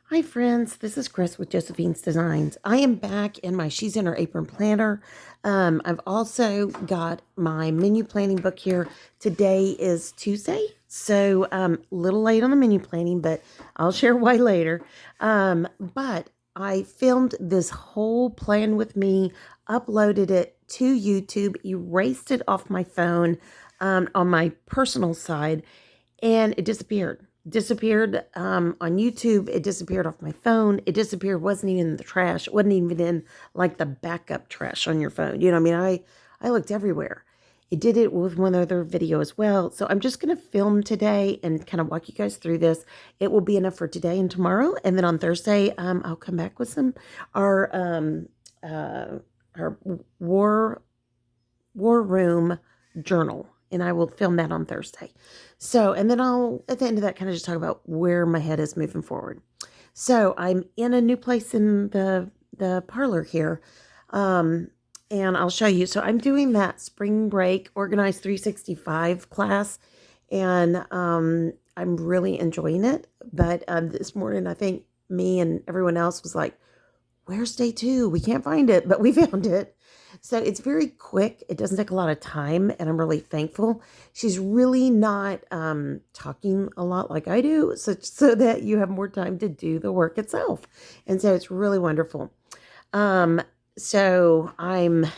Hi friends, this is Chris with Josephine's Designs. I am back in my She's in Her Apron planner. I've also got my menu planning book here. Today is Tuesday, so a little late on the menu planning, but I'll share why later. But I filmed this whole plan with me, uploaded it to YouTube, erased it off my phone on my personal side, and it disappeared on YouTube. It disappeared off my phone. It disappeared, wasn't even in the trash. It wasn't even in like the backup trash on your phone. You know what I mean? I looked everywhere. It did it with one other video as well. So I'm just going to film today and kind of walk you guys through this. It will be enough for today and tomorrow. And then on Thursday, I'll come back with some our war room journal, and I will film that on Thursday. So, and then I'll, at the end of that, kind of just talk about where my head is moving forward. So I'm in a new place in the parlor here. And I'll show you. So I'm doing that spring break organized 365 class, and I'm really enjoying it. But this morning, I think me and everyone else was like, where's day 2? We can't find it, but we found it. So it's very quick. It doesn't take a lot of time, and I'm really thankful. She's really not talking a lot like I do, so that you have more time to do the work itself. And so it's really wonderful. Um, so I've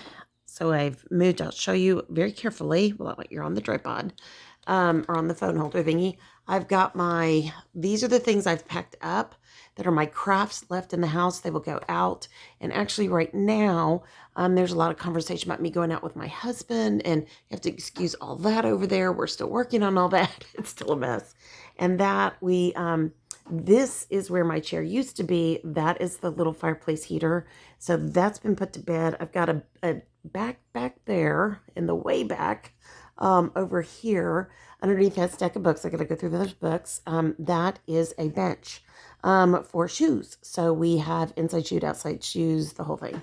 moved. I'll show you very carefully. Well, you're on the tripod or on the phone holder thingy. I've got these are the things I've packed up that are my crafts left in the house. They will go out. And actually right now, there's a lot of conversation about me going out with my husband, and you have to excuse all that over there. We're still working on all that. It's still a mess. And that this is where my chair used to be. That is the little fireplace heater. So that's been put to bed. I've got a back there in the way back over here underneath that stack of books. I got to go through those books. That is a bench for shoes. So we have inside shoes, outside shoes, the whole thing.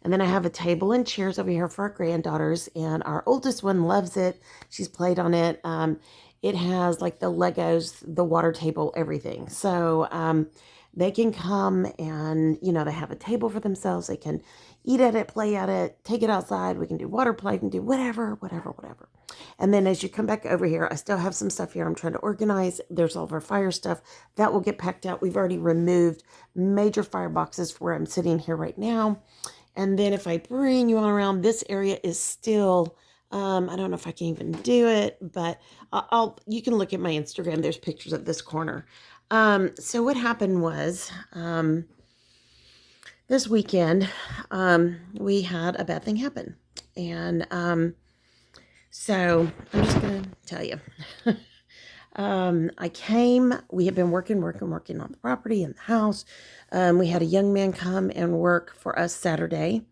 And then I have a table and chairs over here for our granddaughters, and our oldest one loves it. She's played on it. It has like the Legos, the water table, everything. So they can come and, they have a table for themselves. They can eat at it, play at it, take it outside. We can do water play, we can do whatever. And then as you come back over here, I still have some stuff here I'm trying to organize. There's all of our fire stuff. That will get packed out. We've already removed major fire boxes for where I'm sitting here right now. And then if I bring you on around, this area is still, I don't know if I can even do it, but you can look at my Instagram. There's pictures of this corner. So what happened was, this weekend, we had a bad thing happen. And so I'm just going to tell you. We have been working on the property and the house. We had a young man come and work for us Saturday.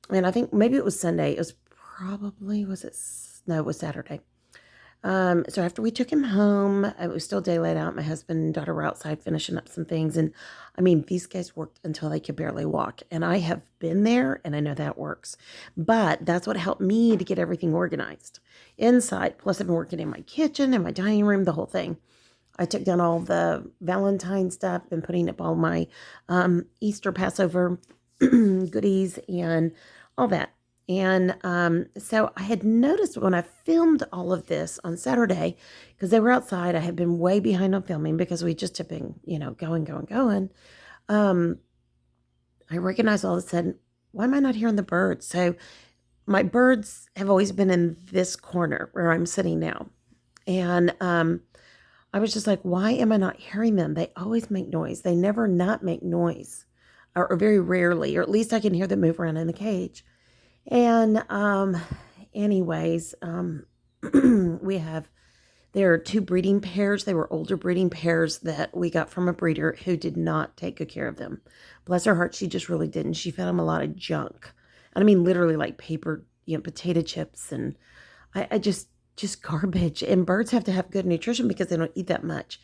And I think maybe it was Sunday. It was it was Saturday. So after we took him home, it was still daylight out. My husband and daughter were outside finishing up some things. And I mean, these guys worked until they could barely walk. And I have been there, and I know that works. But that's what helped me to get everything organized inside. Plus, I've been working in my kitchen and my dining room, the whole thing. I took down all the Valentine stuff and putting up all my Easter Passover goodies and all that. And so I had noticed when I filmed all of this on Saturday, because they were outside, I had been way behind on filming because we just had been, going. I recognized all of a sudden, why am I not hearing the birds? So my birds have always been in this corner where I'm sitting now. And I was just like, why am I not hearing them? They always make noise. They never not make noise, or very rarely, or at least I can hear them move around in the cage. And anyways, there are 2 breeding pairs. They were older breeding pairs that we got from a breeder who did not take good care of them. Bless her heart, she just really didn't. She fed them a lot of junk. And I mean, literally like paper, potato chips, and I just garbage. And birds have to have good nutrition because they don't eat that much.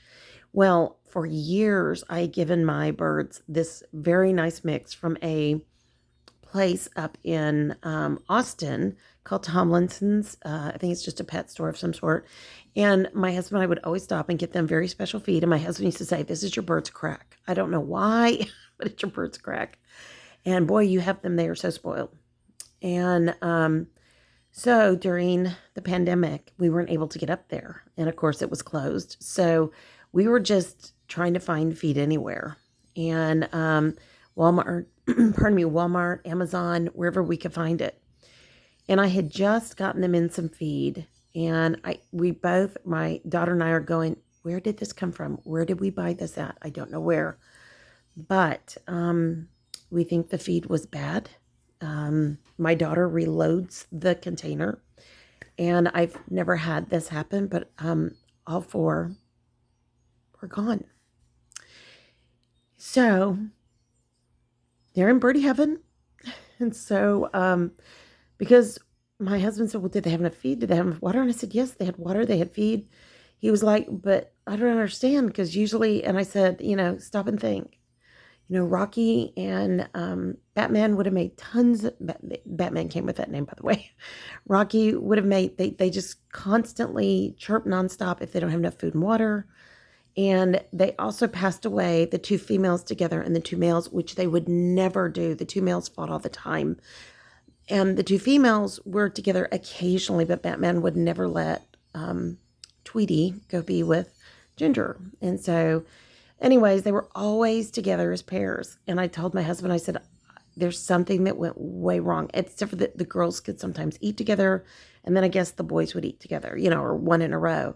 Well, for years, I had given my birds this very nice mix from a place up in Austin called Tomlinson's. I think it's just a pet store of some sort. And my husband and I would always stop and get them very special feed. And my husband used to say, "This is your bird's crack." I don't know why, but it's your bird's crack. And boy, you have them, they are so spoiled. And so during the pandemic, we weren't able to get up there. And of course, it was closed. So we were just trying to find feed anywhere. And Walmart, Walmart, Amazon, wherever we could find it. And I had just gotten them in some feed. And my daughter and I are going, where did this come from? Where did we buy this at? I don't know where. But we think the feed was bad. My daughter reloads the container, and I've never had this happen, but all four were gone. So they're in birdie heaven. And so because my husband said, well, did they have enough feed? Did they have enough water? And I said, yes, they had water, they had feed. He was like, but I don't understand, because usually, and I said, stop and think. Rocky and Batman would have made tons of, Batman came with that name, by the way. Rocky would have made, they just constantly chirp nonstop if they don't have enough food and water. And they also passed away, the two females together and the two males, which they would never do. The two males fought all the time. And the two females were together occasionally, but Batman would never let Tweety go be with Ginger. And so anyways, they were always together as pairs. And I told my husband, I said, there's something that went way wrong. Except for the girls could sometimes eat together. And then I guess the boys would eat together, or one in a row.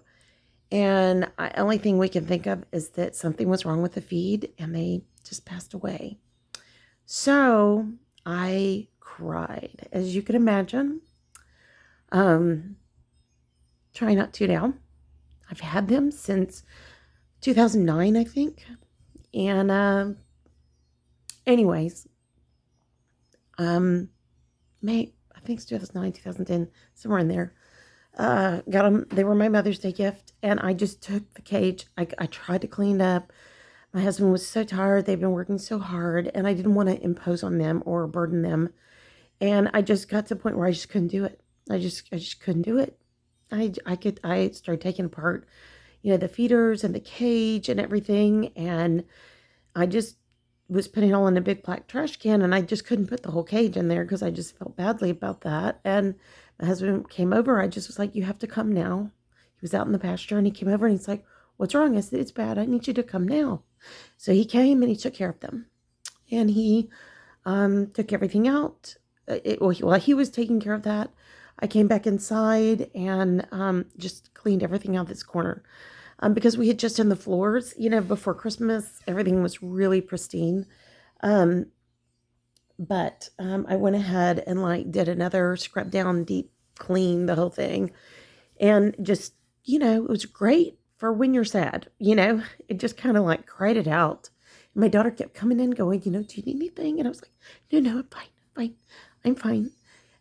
And the only thing we can think of is that something was wrong with the feed and they just passed away. So I cried, as you can imagine. Try not to now. I've had them since 2009, I think. And anyways, I think it's 2009, 2010, somewhere in there. Got them. They were my Mother's Day gift, and I just took the cage. I tried to clean it up. My husband was so tired. They've been working so hard, and I didn't want to impose on them or burden them. And I just got to the point where I just couldn't do it. I just couldn't do it. I started taking apart, the feeders and the cage and everything, and I just was putting it all in a big black trash can, and I just couldn't put the whole cage in there because I just felt badly about that. And my husband came over. I just was like, you have to come now. He was out in the pasture, and he came over, and he's like, what's wrong? I said, it's bad. I need you to come now. So he came, and he took care of them. And he took everything out. While he was taking care of that, I came back inside and just cleaned everything out this corner. Because we had just done the floors, before Christmas, everything was really pristine. But I went ahead and did another scrub down, deep clean, the whole thing. And just, it was great for when you're sad, it just kind of cried it out. And my daughter kept coming in going, do you need anything? And I was like, no, I'm fine.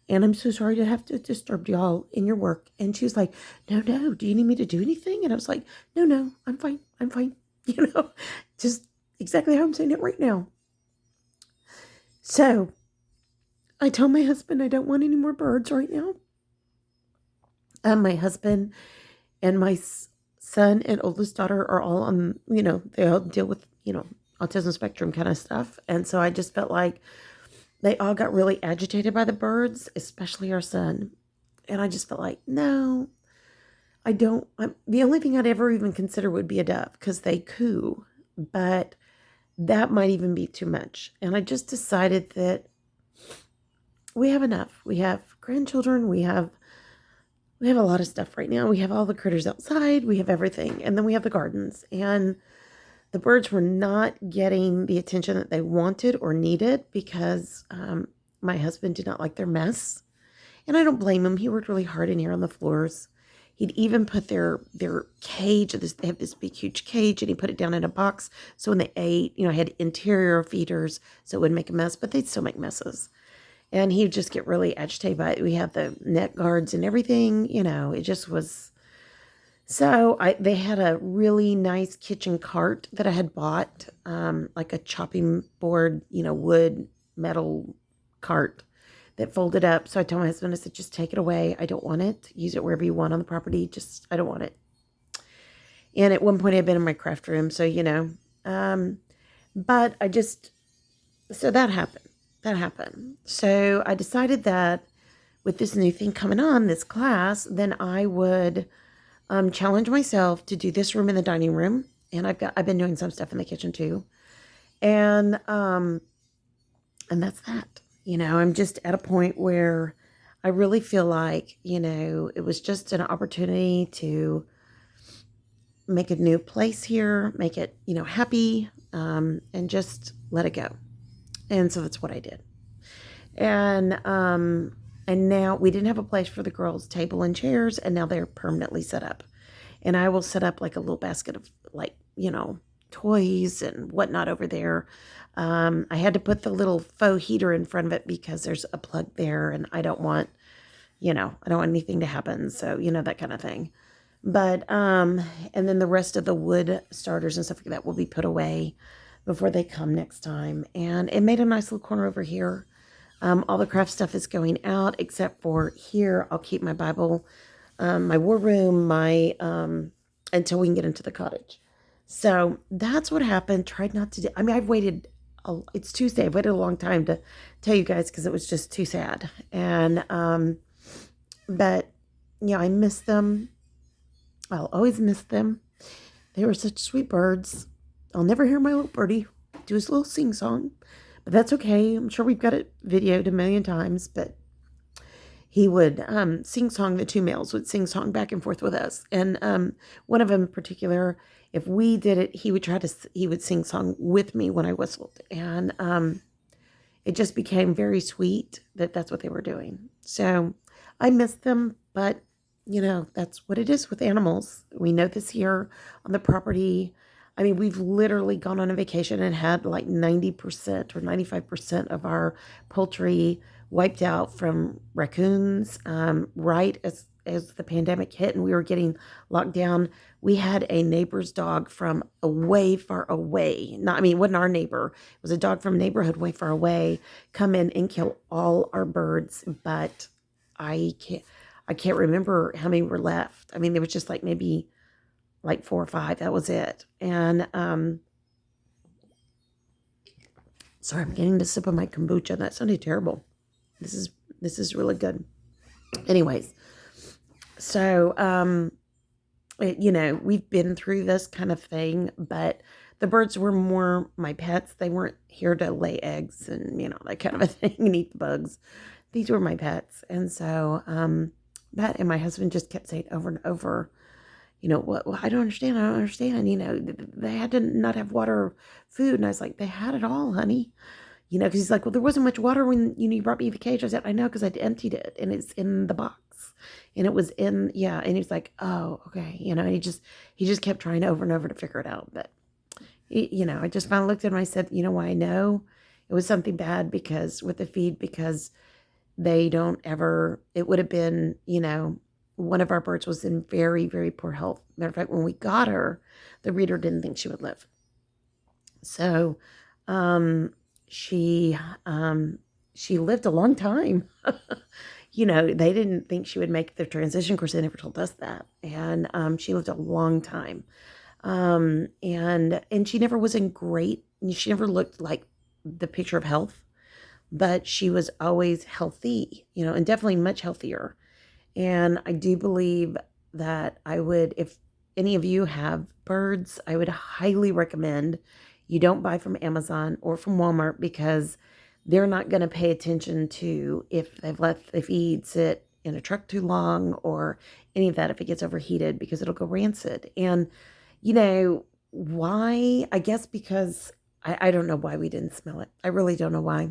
And I'm so sorry to have to disturb y'all in your work. And she was like, no, do you need me to do anything? And I was like, no, I'm fine. Just exactly how I'm saying it right now. So I told my husband I don't want any more birds right now. My husband and my son and oldest daughter are all on, they all deal with, autism spectrum kind of stuff. And so I just felt like they all got really agitated by the birds, especially our son. And I just felt like, no, the only thing I'd ever even consider would be a dove, because they coo, but that might even be too much. And I just decided that we have enough. We have grandchildren. We have a lot of stuff right now. We have all the critters outside. We have everything. And then we have the gardens. And the birds were not getting the attention that they wanted or needed because my husband did not like their mess. And I don't blame him. He worked really hard in here on the floors. He'd even put their cage, they have this big, huge cage, and he put it down in a box. So when they ate, I had interior feeders so it wouldn't make a mess, but they'd still make messes. And he would just get really agitated by it. We had the net guards and everything, it just was. So they had a really nice kitchen cart that I had bought, like a chopping board, wood, metal cart that folded up. So I told my husband, I said, just take it away. I don't want it. Use it wherever you want on the property. I don't want it. And at one point, I'd been in my craft room. So, but so that happened. That happened. So I decided that with this new thing coming on, this class, then I would challenge myself to do this room in the dining room. And I've been doing some stuff in the kitchen too. And that's that. I'm just at a point where I really feel like, it was just an opportunity to make a new place here, make it, happy, and just let it go. And so that's what I did. And now we didn't have a place for the girls' table and chairs, and now they're permanently set up. And I will set up like a little basket of toys and whatnot over there. I had to put the little faux heater in front of it because there's a plug there, and I don't want anything to happen. So, that kind of thing. But, and then the rest of the wood starters and stuff like that will be put away before they come next time. And it made a nice little corner over here. All the craft stuff is going out except for here. I'll keep my Bible, my war room, until we can get into the cottage. So that's what happened. Tried not to do, I've waited, it's Tuesday. I've waited a long time to tell you guys because it was just too sad. And, but I miss them. I'll always miss them. They were such sweet birds. I'll never hear my little birdie do his little sing-song, but that's okay. I'm sure we've got it videoed a million times, but he would sing-song. The two males would sing-song back and forth with us. And one of them in particular, if we did it, he would sing-song with me when I whistled. And it just became very sweet that's what they were doing. So I miss them, but that's what it is with animals. We know this here on the property. We've literally gone on a vacation and had like 90% or 95% of our poultry wiped out from raccoons, right as the pandemic hit and we were getting locked down. We had a neighbor's dog from way far away. It wasn't our neighbor. It was a dog from a neighborhood way far away come in and kill all our birds. But I can't remember how many were left. There was just maybe 4 or 5. That was it. And sorry, I'm getting a sip of my kombucha. That sounded terrible. This is really good. Anyways, so we've been through this kind of thing, but the birds were more my pets. They weren't here to lay eggs and that kind of a thing and eat the bugs. These were my pets. And so that, and my husband just kept saying over and over, what? Well, I don't understand. They had to not have water or food. And I was like, they had it all, honey. Because he's like, well, there wasn't much water when, you brought me the cage. I said, I know, because I'd emptied it and it's in the box and it was and he's like, oh, okay. And he just kept trying over and over to figure it out. But, I just finally looked at him and I said, why I know it was something bad with the feed, because they don't ever, it would have been, one of our birds was in very, very poor health. Matter of fact, when we got her, the breeder didn't think she would live. So, she lived a long time. They didn't think she would make the transition. Of course, they never told us that. And, she lived a long time. And she never was in she never looked like the picture of health, but she was always healthy, and definitely much healthier. And I do believe that if any of you have birds, I would highly recommend you don't buy from Amazon or from Walmart, because they're not going to pay attention to if they've let the feed sit in a truck too long or any of that if it gets overheated, because it'll go rancid. And, why? I guess because I don't know why we didn't smell it. I really don't know why.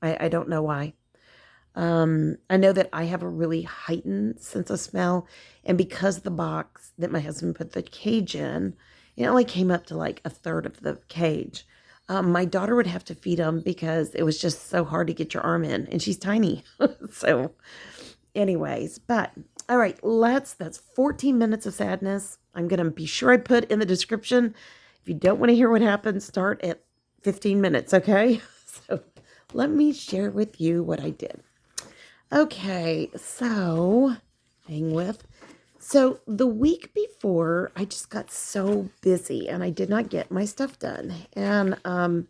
I don't know why. I know that I have a really heightened sense of smell, and because the box that my husband put the cage in, it only came up to a third of the cage. My daughter would have to feed them because it was just so hard to get your arm in, and she's tiny. So anyways, but all right, that's 14 minutes of sadness. I'm going to be sure I put in the description. If you don't want to hear what happened, start at 15 minutes. Okay. So let me share with you what I did. Okay, so hang with. So the week before, I just got so busy and I did not get my stuff done. And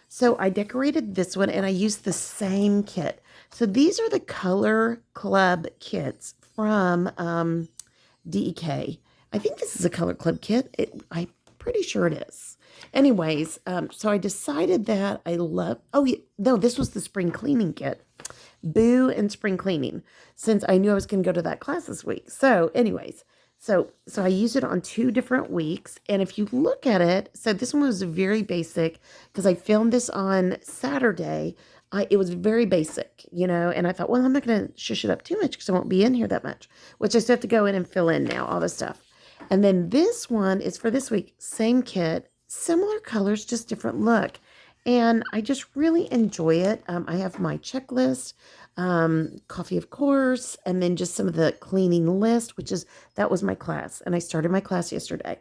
so I decorated this one and I used the same kit. So these are the Color Club kits from DEK. I think this is a Color Club kit. I'm pretty sure it is. Anyways, so I decided that I love, oh, yeah, no, this was the spring cleaning kit. Boo and spring cleaning, since I knew I was going to go to that class this week. So anyways, so I used it on 2 different weeks. And if you look at it, so this one was very basic because I filmed this on Saturday. It was very basic, and I thought, well, I'm not going to shush it up too much because I won't be in here that much, which I still have to go in and fill in now, all this stuff. And then this one is for this week, same kit, similar colors, just different look. And I just really enjoy it. I have my checklist, coffee, of course, and then just some of the cleaning list, that was my class. And I started my class yesterday.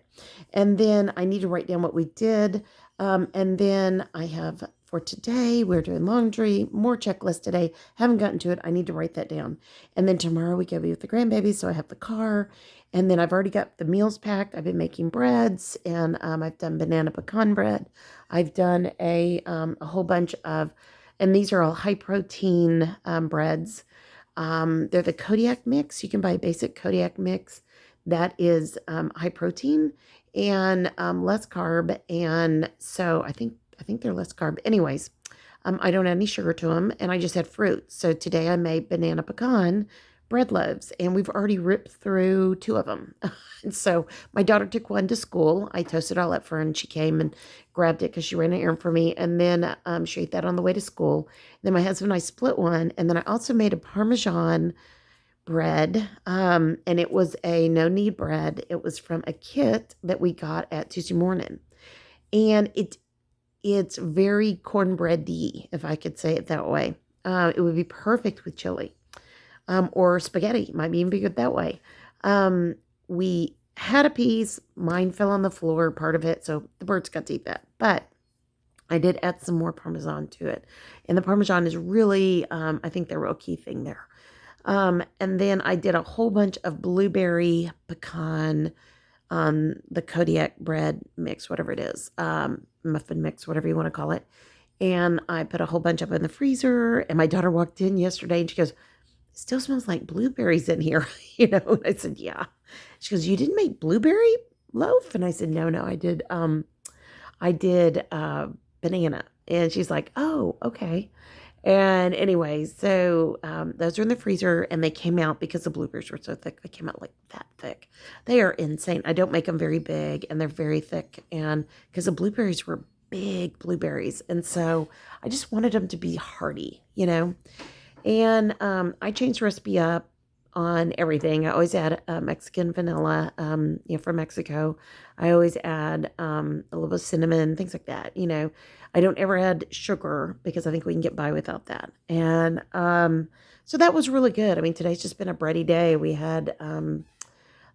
And then I need to write down what we did. And then I have for today, we're doing laundry, more checklist today. Haven't gotten to it. I need to write that down. And then tomorrow we go be with the grandbaby. So I have the car. And then I've already got the meals packed. I've been making breads and I've done banana pecan bread. I've done a whole bunch of, and these are all high protein breads. They're the Kodiak mix. You can buy a basic Kodiak mix that is high protein and less carb. And so I think they're less carb. Anyways, I don't add any sugar to them, and I just had fruit. So today I made banana pecan bread loaves, and we've already ripped through 2 of them. And so my daughter took one to school. I toasted it all up for her, and she came and grabbed it because she ran an errand for me. And then she ate that on the way to school. Then my husband and I split one, and then I also made a Parmesan bread, and it was a no-knead bread. It was from a kit that we got at Tuesday morning, and it's very cornbread-y, if I could say it that way. It would be perfect with chili. Or spaghetti. Might be even be good that way. We had a piece. Mine fell on the floor, part of it, so the birds got to eat that. But I did add some more Parmesan to it. And the Parmesan is really, I think, the real key thing there. And then I did a whole bunch of blueberry, pecan, the Kodiak bread mix, whatever it is, muffin mix, whatever you want to call it. And I put a whole bunch up in the freezer. And my daughter walked in yesterday and she goes, still smells like blueberries in here, And I said, yeah. She goes, you didn't make blueberry loaf? And I said, no, I did banana. And she's like, oh, okay. And anyway, so those are in the freezer, and they came out because the blueberries were so thick. They came out like that thick. They are insane. I don't make them very big, and they're very thick. And because the blueberries were big blueberries, and so I just wanted them to be hearty, And I changed the recipe up on everything. I always add Mexican vanilla, from Mexico. I always add a little bit of cinnamon, things like that, I don't ever add sugar because I think we can get by without that. And so that was really good. I mean, today's just been a bready day. We had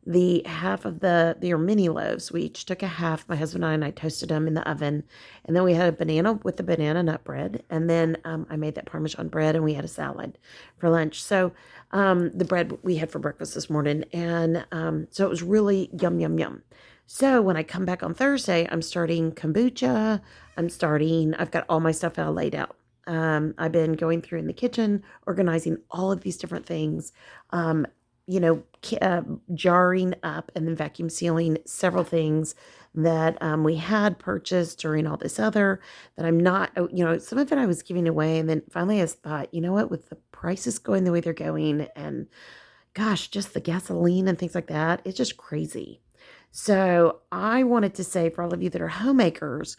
the half of your mini loaves. We each took a half, my husband and I toasted them in the oven. And then we had a banana with the banana nut bread. And then I made that Parmesan bread, and we had a salad for lunch. So the bread we had for breakfast this morning. And so it was really yum, yum, yum. So when I come back on Thursday, I'm starting kombucha. I've got all my stuff all laid out. I've been going through in the kitchen, organizing all of these different things, jarring up and then vacuum sealing several things that we had purchased during all this other that I'm not, some of it I was giving away. And then finally I thought, you know what, with the prices going the way they're going and gosh, just the gasoline and things like that, it's just crazy. So I wanted to say for all of you that are homemakers,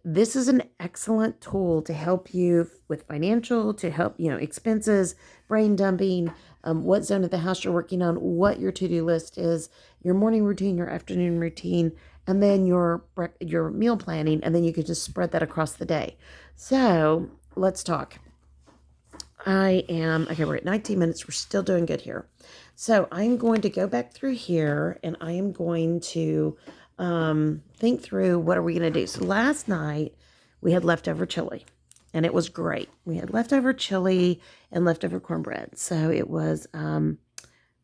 this is an excellent tool to help you with financial, to help, expenses, brain dumping, what zone of the house you're working on, what your to-do list is, your morning routine, your afternoon routine, and then your meal planning, and then you can just spread that across the day. So let's talk. Okay, we're at 19 minutes. We're still doing good here. So I'm going to go back through here, and I am going to think through what are we going to do. So last night we had leftover chili, and it was great. We had leftover chili and leftover cornbread. So it was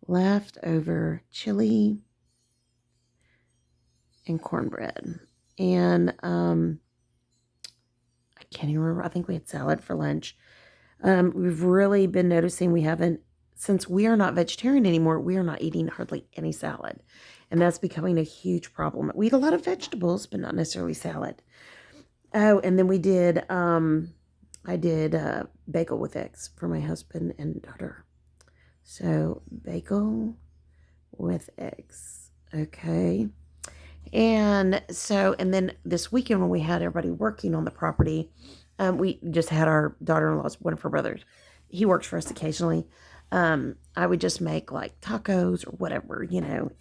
leftover chili and cornbread. And I can't even remember. I think we had salad for lunch. We've really been noticing since we are not vegetarian anymore, we are not eating hardly any salad. And that's becoming a huge problem. We eat a lot of vegetables, but not necessarily salad. Oh, and then I did bagel with eggs for my husband and daughter. So bagel with eggs. Okay. And then this weekend when we had everybody working on the property, we just had our daughter-in-law's, one of her brothers. He works for us occasionally. I would just make like tacos or whatever,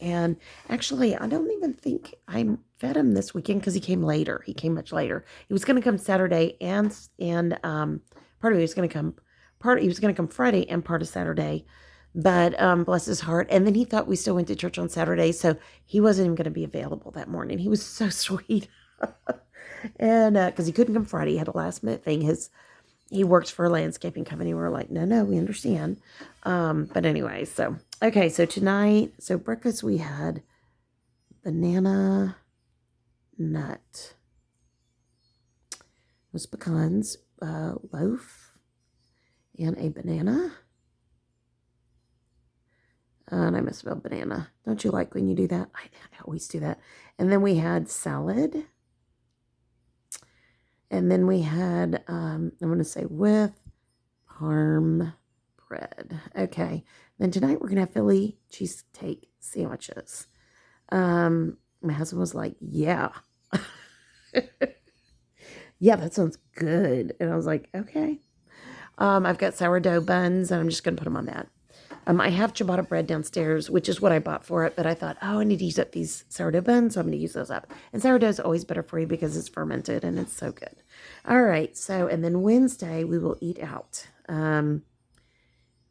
and actually I don't even think I fed him this weekend because he came later. He came much later. He was going to come Saturday and part of it was going to come, he was going to come Friday and part of Saturday, but bless his heart. And then he thought we still went to church on Saturday, so he wasn't even going to be available that morning. He was so sweet. And because he couldn't come Friday, he had a last minute thing. He works for a landscaping company. We're like, no, we understand. But anyway, so tonight, breakfast we had banana nut. It was pecans, loaf, and a banana. And I misspelled banana. Don't you like when you do that? I always do that. And then we had salad. And then we had, I'm going to say with Parmesan Bread. Okay. Then tonight we're going to have Philly cheesesteak sandwiches. My husband was like, yeah. Yeah, that sounds good. And I was like, okay. I've got sourdough buns, and I'm just going to put them on that. I have ciabatta bread downstairs, which is what I bought for it, but I thought, I need to use up these sourdough buns, so I'm going to use those up. And sourdough is always better for you because it's fermented, and it's so good. All right, and then Wednesday, we will eat out.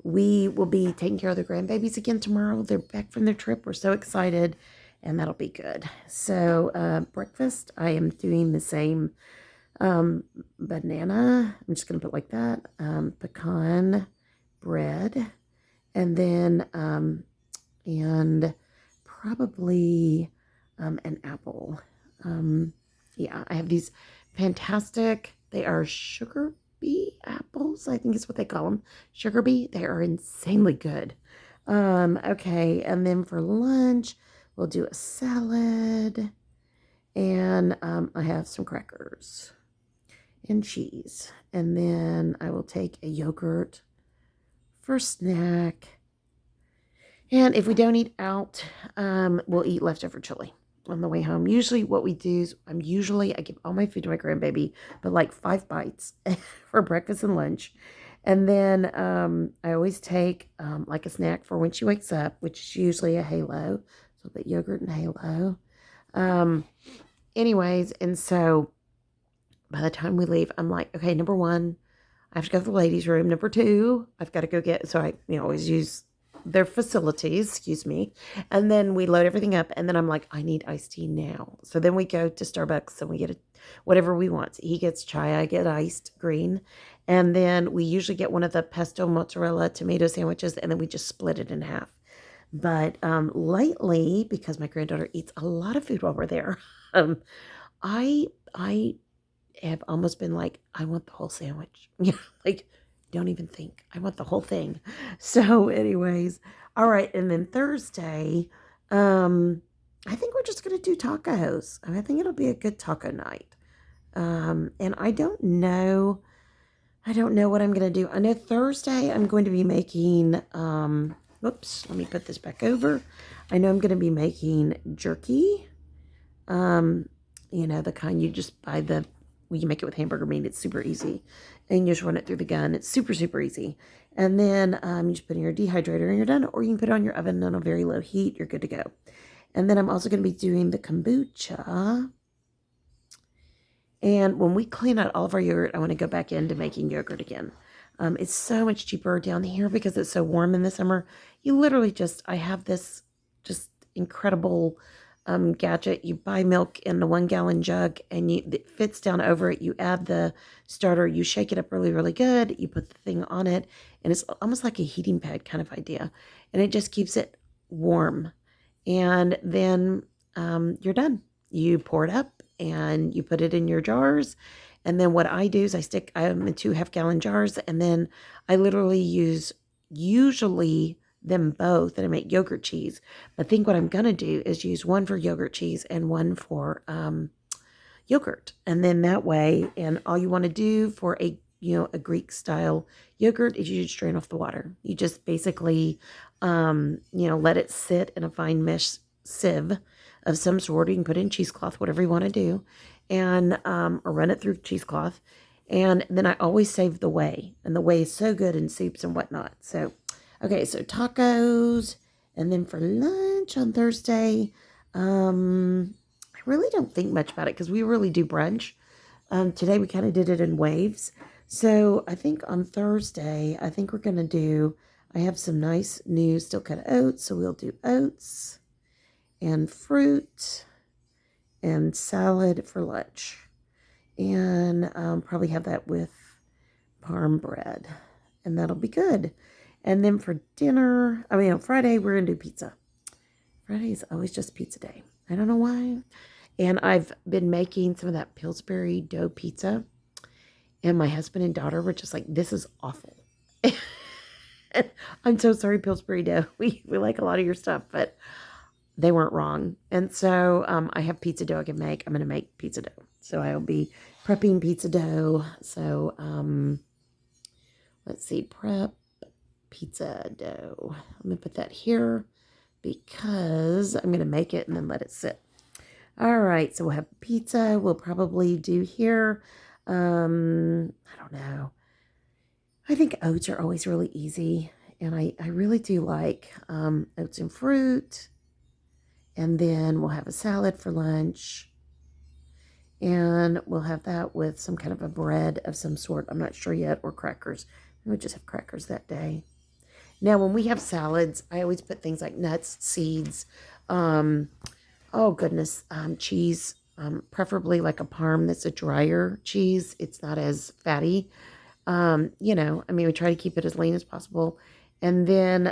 We will be taking care of the grandbabies again tomorrow. They're back from their trip. We're so excited, and that'll be good. So breakfast, I am doing the same banana. I'm just going to put like that. Pecan bread. And then, and probably an apple. Yeah, I have these fantastic, they are sugar bee apples, I think is what they call them. Sugar bee, they are insanely good. Okay, and then for lunch, we'll do a salad. And I have some crackers and cheese. And then I will take a yogurt for snack. And if we don't eat out, we'll eat leftover chili on the way home. Usually what we do is I give all my food to my grandbaby, but like 5 bites for breakfast and lunch. And then I always take like a snack for when she wakes up, which is usually a Halo. So a bit yogurt and Halo. Anyways, and so by the time we leave, I'm like, okay, number 1, I have to go to the ladies' room. Number 2, I've got to go so I always use their facilities, excuse me. And then we load everything up, and then I'm like, I need iced tea now. So then we go to Starbucks and we get whatever we want. He gets chai, I get iced green. And then we usually get one of the pesto mozzarella tomato sandwiches, and then we just split it in half. But lately, because my granddaughter eats a lot of food while we're there, I have almost been like, I want the whole sandwich. Like, don't even think. I want the whole thing. So anyways, all right. And then Thursday, I think we're just going to do tacos. I think it'll be a good taco night. And I don't know what I'm going to do. I know Thursday I'm going to be making, whoops, let me put this back over. I know I'm going to be making jerky. The kind you just buy you make it with hamburger meat. It's super easy. And you just run it through the gun. It's super, super easy. And then you just put it in your dehydrator and you're done. Or you can put it on your oven on a very low heat. You're good to go. And then I'm also going to be doing the kombucha. And when we clean out all of our yogurt, I want to go back into making yogurt again. It's so much cheaper down here because it's so warm in the summer. You literally I have this just incredible gadget. You buy milk in the 1 gallon jug and it fits down over it. You add the starter, you shake it up really, really good. You put the thing on it, and it's almost like a heating pad kind of idea. And it just keeps it warm. And then you're done. You pour it up and you put it in your jars. And then what I do is I stick them in 2 half-gallon jars, and then I literally use usually them both, and I make yogurt cheese. I think what I'm going to do is use one for yogurt cheese and one for yogurt. And then that way, and all you want to do for a Greek style yogurt is you just drain off the water. You just basically, let it sit in a fine mesh sieve of some sort. You can put it in cheesecloth, whatever you want to do, and or run it through cheesecloth. And then I always save the whey, and the whey is so good in soups and whatnot. So, okay, so tacos, and then for lunch on Thursday, I really don't think much about it because we really do brunch. Today we kind of did it in waves. So I think on Thursday, I think we're going to do, I have some nice new steel cut oats. So we'll do oats and fruit and salad for lunch. And probably have that with Parmesan bread. And that'll be good. And then for dinner, on Friday, we're going to do pizza. Friday is always just pizza day. I don't know why. And I've been making some of that Pillsbury dough pizza. And my husband and daughter were just like, this is awful. I'm so sorry, Pillsbury dough. We like a lot of your stuff, but they weren't wrong. And so I have pizza dough I can make. I'm going to make pizza dough. So I'll be prepping pizza dough. So let's see, prep pizza dough. I'm going to put that here because I'm going to make it and then let it sit. All right, so we'll have pizza. We'll probably do here. I don't know. I think oats are always really easy. And I really do like oats and fruit. And then we'll have a salad for lunch. And we'll have that with some kind of a bread of some sort. I'm not sure yet. Or crackers. We'll just have crackers that day. Now, when we have salads, I always put things like nuts, seeds, cheese, preferably like a parm that's a drier cheese. It's not as fatty. We try to keep it as lean as possible. And then,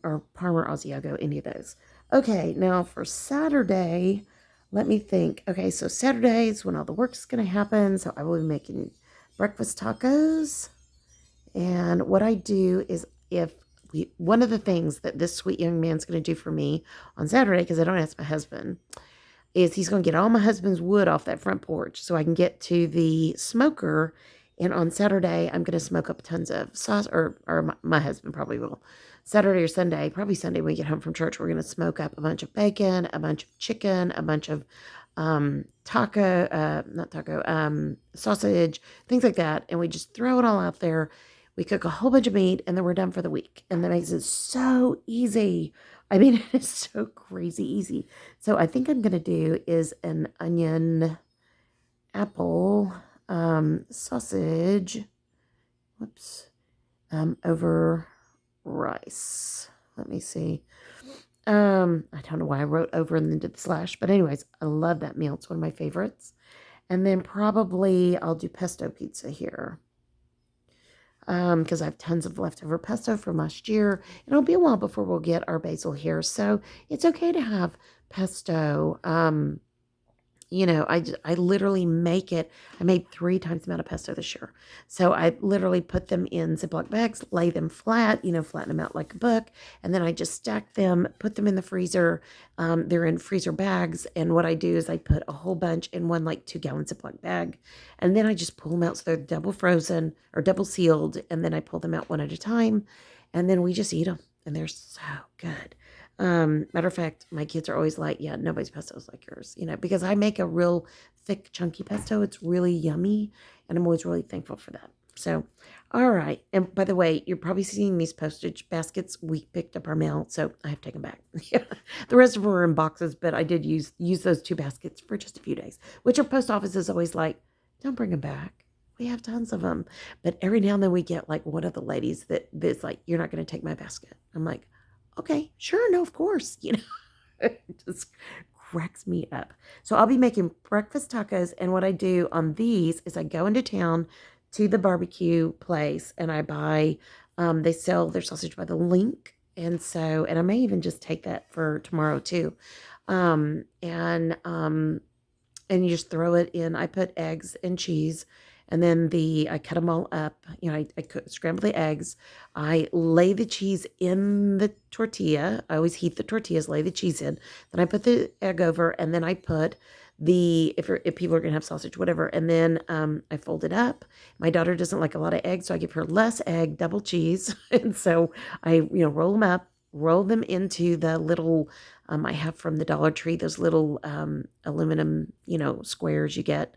or parm or Asiago, any of those. Okay, now for Saturday, let me think. Okay, so Saturday is when all the work's going to happen. So I will be making breakfast tacos. And what I do is one of the things that this sweet young man's going to do for me on Saturday, because I don't ask my husband, is he's going to get all my husband's wood off that front porch so I can get to the smoker. And on Saturday, I'm going to smoke up tons of sauce, or my husband probably will. Saturday or Sunday, probably Sunday when we get home from church, we're going to smoke up a bunch of bacon, a bunch of chicken, a bunch of sausage, things like that. And we just throw it all out there. We cook a whole bunch of meat, and then we're done for the week. And that makes it so easy. It is so crazy easy. So I think I'm going to do is an onion, apple, sausage, over rice. Let me see. I don't know why I wrote over and then did the slash. But anyways, I love that meal. It's one of my favorites. And then probably I'll do pesto pizza here. Because I have tons of leftover pesto from last year. And it'll be a while before we'll get our basil here. So it's okay to have pesto. I literally make it. I made 3 times the amount of pesto this year. So I literally put them in Ziploc bags, lay them flat, flatten them out like a book. And then I just stack them, put them in the freezer. They're in freezer bags. And what I do is I put a whole bunch in one 2-gallon Ziploc bag. And then I just pull them out so they're double frozen or double sealed. And then I pull them out one at a time. And then we just eat them. And they're so good. Matter of fact, my kids are always like, yeah, nobody's pesto is like yours, because I make a real thick, chunky pesto. It's really yummy, and I'm always really thankful for that. So, all right. And by the way, you're probably seeing these postage baskets. We picked up our mail, so I have to take them back. The rest of them were in boxes, but I did use those 2 baskets for just a few days, which our post office is always like, don't bring them back. We have tons of them. But every now and then we get one of the ladies that's like, you're not going to take my basket. I'm like, okay, sure, no, of course, just cracks me up. So I'll be making breakfast tacos, and what I do on these is I go into town to the barbecue place and I buy, they sell their sausage by the link. And I may even just take that for tomorrow too. And you just throw it in. I put eggs and cheese, and then I cut them all up. I scramble the eggs. I lay the cheese in the tortilla. I always heat the tortillas, lay the cheese in. Then I put the egg over, and then I put if people are gonna have sausage, whatever, and then I fold it up. My daughter doesn't like a lot of eggs, so I give her less egg, double cheese, and so I roll them up, roll them into the little, I have from the Dollar Tree, those little aluminum, squares you get,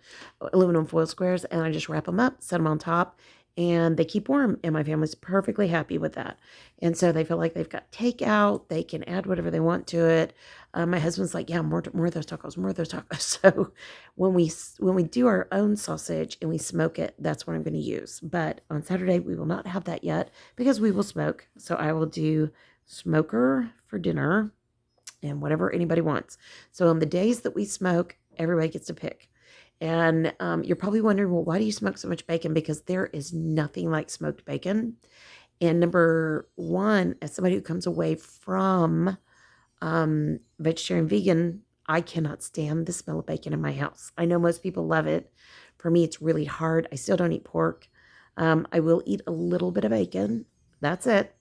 aluminum foil squares, and I just wrap them up, set them on top, and they keep warm, and my family's perfectly happy with that. And so they feel like they've got takeout, they can add whatever they want to it. My husband's like, yeah, more of those tacos, more of those tacos. So when we do our own sausage and we smoke it, that's what I'm going to use. But on Saturday, we will not have that yet because we will smoke. So I will do smoker for dinner and whatever anybody wants. So on the days that we smoke, everybody gets to pick. And you're probably wondering, well, why do you smoke so much bacon? Because there is nothing like smoked bacon. And number one, as somebody who comes away from vegetarian, vegan, I cannot stand the smell of bacon in my house. I know most people love it. For me, it's really hard. I still don't eat pork. I will eat a little bit of bacon. That's it.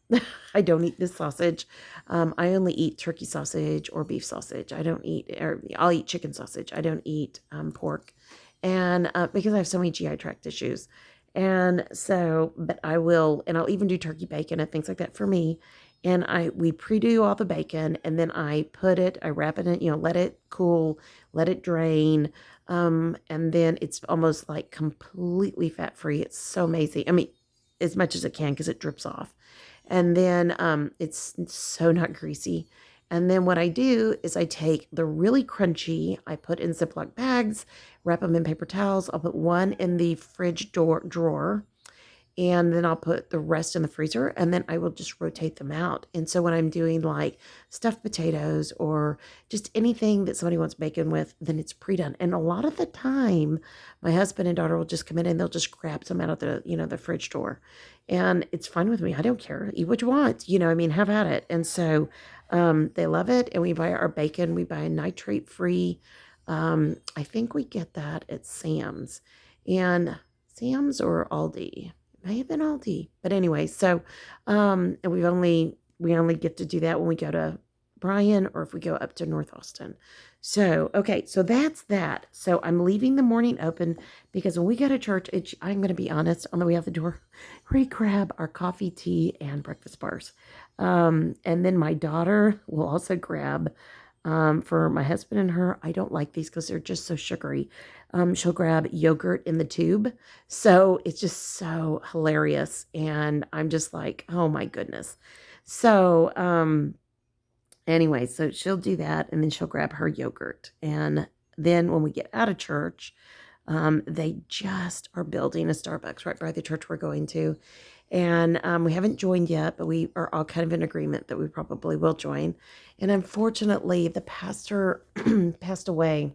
I don't eat this sausage. I only eat turkey sausage or beef sausage. I'll eat chicken sausage. I don't eat pork. And because I have so many GI tract issues. And so, but I will, and I'll even do turkey bacon and things like that for me. And we pre-do all the bacon, and then I wrap it in, let it cool, let it drain. And then it's almost like completely fat-free. It's so amazing. I mean, as much as it can, because it drips off. And then it's so not greasy. And then what I do is I take the really crunchy, I put in Ziploc bags, wrap them in paper towels. I'll put one in the fridge drawer, and then I'll put the rest in the freezer, and then I will just rotate them out. And so when I'm doing like stuffed potatoes or just anything that somebody wants bacon with, then it's pre-done. And a lot of the time, my husband and daughter will just come in and they'll just grab some out of the fridge drawer. And it's fine with me. I don't care. Eat what you want. Have at it. And so they love it. And we buy our bacon. We buy nitrate-free. I think we get that at Sam's. And Sam's or Aldi. May have been Aldi, but anyway, so and we only get to do that when we go to Bryan or if we go up to North Austin. So okay, so that's that. So I'm leaving the morning open because when we go to church, I'm going to be honest, on the way out the door, we grab our coffee, tea, and breakfast bars, and then my daughter will also grab. For my husband and her, I don't like these because they're just so sugary. She'll grab yogurt in the tube. So it's just so hilarious. And I'm just like, oh my goodness. So anyway, so she'll do that and then she'll grab her yogurt. And then when we get out of church, they just are building a Starbucks right by the church we're going to. And we haven't joined yet, but we are all kind of in agreement that we probably will join. And unfortunately, the pastor passed away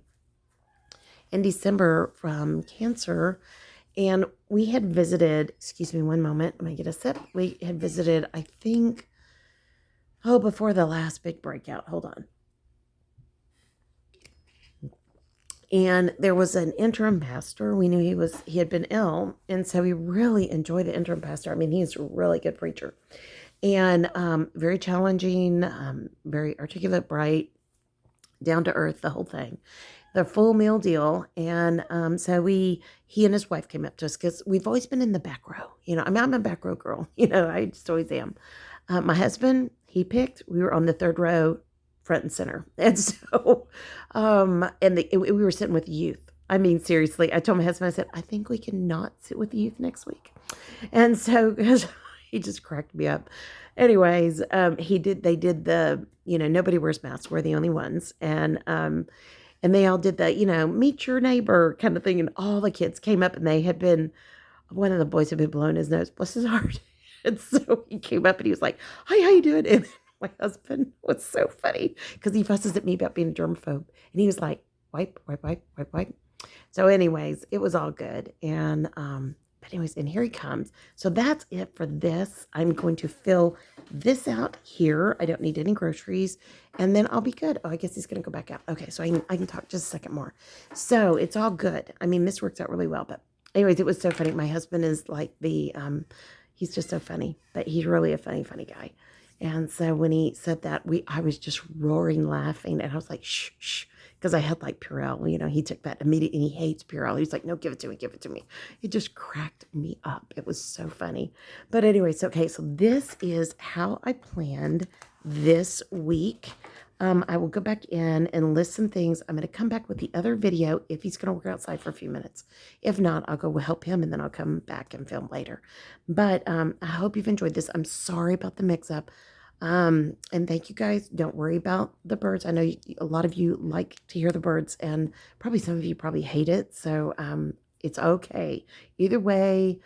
in December from cancer. And we had visited, excuse me one moment, let me get a sip. We had visited, I think, before the last big breakout. Hold on. And there was an interim pastor. We knew he had been ill. And so we really enjoyed the interim pastor. I mean, he's a really good preacher. And very challenging, very articulate, bright, down to earth, the whole thing. The full meal deal. And so he and his wife came up to us because we've always been in the back row. I'm a back row girl. I just always am. My husband, we were on the third row, front and center. And so, we were sitting with youth. I mean, seriously, I told my husband, I said, I think we cannot sit with the youth next week. And so, because he just cracked me up. Anyways, they did the, nobody wears masks. We're the only ones. And they all did the, meet your neighbor kind of thing. And all the kids came up and one of the boys had been blowing his nose, bless his heart. And so he came up and he was like, hi, how you doing? And My husband was so funny because he fusses at me about being a germaphobe. And he was like, wipe, wipe, wipe, wipe, wipe. So anyways, it was all good. And, but anyways, and here he comes. So that's it for this. I'm going to fill this out here. I don't need any groceries. And then I'll be good. Oh, I guess he's going to go back out. Okay, so I can talk just a second more. So it's all good. I mean, this works out really well. But anyways, it was so funny. My husband is like he's just so funny. But he's really a funny, funny guy. And so when he said that, I was just roaring laughing. And I was like, shh, shh. Because I had like Purell, he took that immediately, and he hates Purell. He's like, no, give it to me, give it to me. It just cracked me up. It was so funny. But anyways, okay, so this is how I planned this week. I will go back in and list some things. I'm going to come back with the other video if he's going to work outside for a few minutes. If not, I'll go help him, and then I'll come back and film later. But I hope you've enjoyed this. I'm sorry about the mix-up. And thank you guys. Don't worry about the birds. I know a lot of you like to hear the birds, and probably some of you probably hate it. So, it's okay. Either way,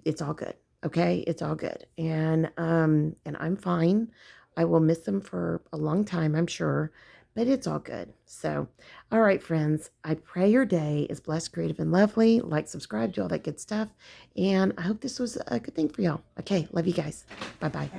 it's all good. Okay. It's all good. And I'm fine. I will miss them for a long time, I'm sure, but it's all good. So, all right, friends, I pray your day is blessed, creative, and lovely. Like, subscribe, do all that good stuff. And I hope this was a good thing for y'all. Okay. Love you guys. Bye-bye.